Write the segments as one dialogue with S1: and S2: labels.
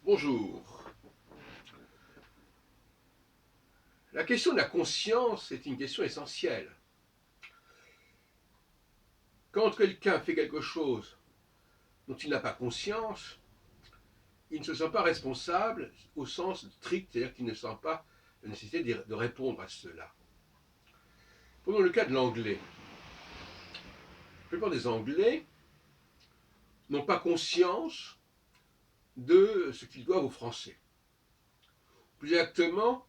S1: Bonjour. La question de la conscience est une question essentielle. Quand quelqu'un fait quelque chose dont il n'a pas conscience, il ne se sent pas responsable au sens strict, c'est-à-dire qu'il ne sent pas la nécessité de répondre à cela. Prenons le cas de l'anglais. La plupart des Anglais n'ont pas conscience de ce qu'ils doivent aux Français. Plus exactement,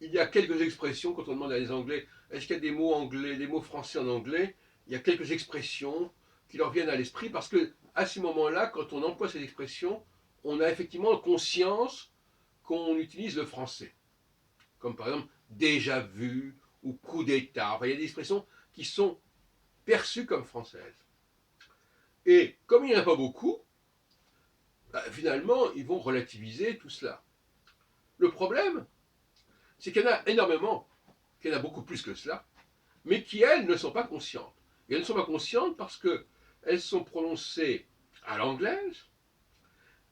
S1: il y a quelques expressions, quand on demande à les Anglais, est-ce qu'il y a des mots anglais, des mots français en anglais, il y a quelques expressions qui leur viennent à l'esprit, parce que à ce moment-là, quand on emploie ces expressions, on a effectivement conscience qu'on utilise le français. Comme par exemple déjà vu ou coup d'état. Enfin, il y a des expressions qui sont perçues comme françaises. Et comme il n'y en a pas beaucoup, finalement, ils vont relativiser tout cela. Le problème, c'est qu'il y en a énormément, qu'il y en a beaucoup plus que cela, mais qui, elles, ne sont pas conscientes. Et elles ne sont pas conscientes parce qu'elles sont prononcées à l'anglaise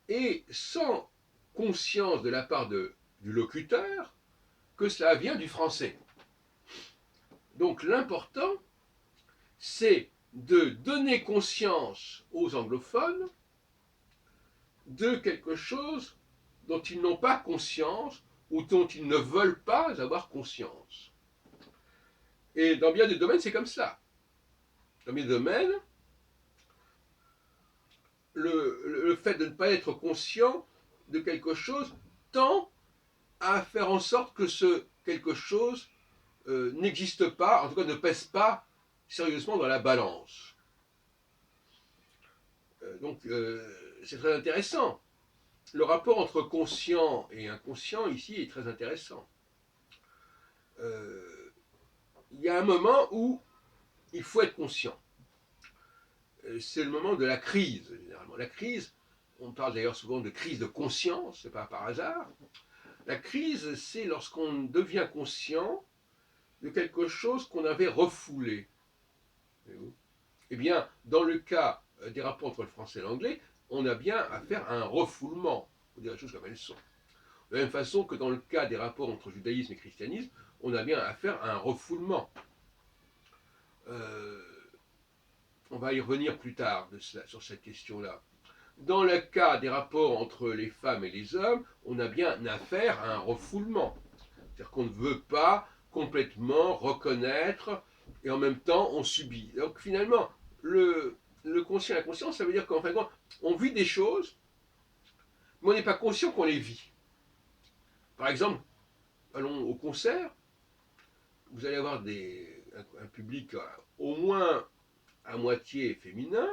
S1: et sans conscience de la part du locuteur que cela vient du français. Donc l'important, c'est de donner conscience aux anglophones de quelque chose dont ils n'ont pas conscience ou dont ils ne veulent pas avoir conscience. Et dans bien des domaines, c'est comme ça. Dans bien des domaines, le fait de ne pas être conscient de quelque chose tend à faire en sorte que ce quelque chose n'existe pas, en tout cas ne pèse pas sérieusement dans la balance. C'est très intéressant. Le rapport entre conscient et inconscient ici est très intéressant. Il y a un moment où il faut être conscient. C'est le moment de la crise, généralement. La crise, on parle d'ailleurs souvent de crise de conscience, c'est pas par hasard. La crise, c'est lorsqu'on devient conscient de quelque chose qu'on avait refoulé. Eh bien, dans le cas des rapports entre le français et l'anglais, on a bien affaire à un refoulement. Il faut dire les choses comme elles sont. De la même façon que dans le cas des rapports entre judaïsme et christianisme, on a bien affaire à un refoulement. Euh, on va y revenir plus tard sur cette question-là. Dans le cas des rapports entre les femmes et les hommes, on a bien affaire à un refoulement. C'est-à-dire qu'on ne veut pas complètement reconnaître et en même temps on subit. Donc finalement, le conscient et la conscience, ça veut dire qu'en fin de compte, on vit des choses, mais on n'est pas conscient qu'on les vit. Par exemple, allons au concert, vous allez avoir un public au moins à moitié féminin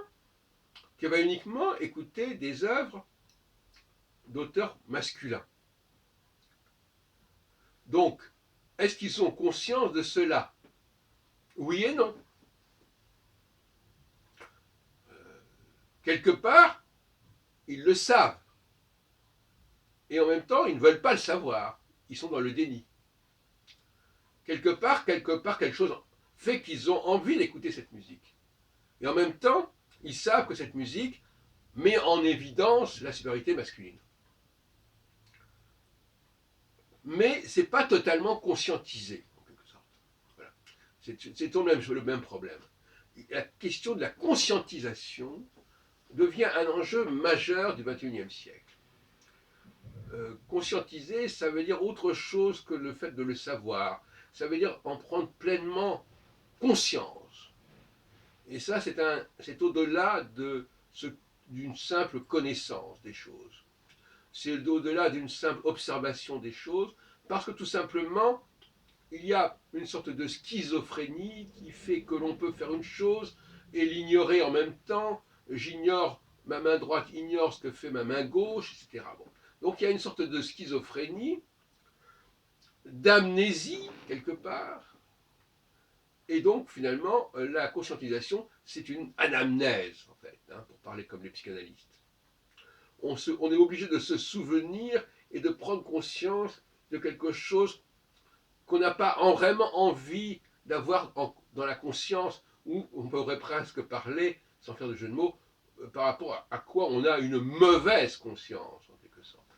S1: qui va uniquement écouter des œuvres d'auteurs masculins. Donc, est-ce qu'ils ont conscience de cela? Oui et non. Quelque part, ils le savent. Et en même temps, ils ne veulent pas le savoir. Ils sont dans le déni. Quelque part, quelque chose fait qu'ils ont envie d'écouter cette musique. Et en même temps, ils savent que cette musique met en évidence la supériorité masculine. Mais ce n'est pas totalement conscientisé, en quelque sorte. Voilà. C'est le même problème. La question de la conscientisation devient un enjeu majeur du XXIe siècle. Conscientiser, ça veut dire autre chose que le fait de le savoir. Ça veut dire en prendre pleinement conscience. Et ça, c'est au-delà d'une simple connaissance des choses. C'est au-delà d'une simple observation des choses, parce que tout simplement, il y a une sorte de schizophrénie qui fait que l'on peut faire une chose et l'ignorer en même temps. J'ignore, ma main droite ignore ce que fait ma main gauche, etc. Bon. Donc il y a une sorte de schizophrénie, d'amnésie quelque part, et donc finalement la conscientisation c'est une anamnèse en fait, pour parler comme les psychanalystes. On est obligé de se souvenir et de prendre conscience de quelque chose qu'on n'a pas vraiment envie d'avoir dans la conscience, ou on pourrait presque parler, sans faire de jeu de mots, par rapport à quoi on a une mauvaise conscience, en quelque sorte.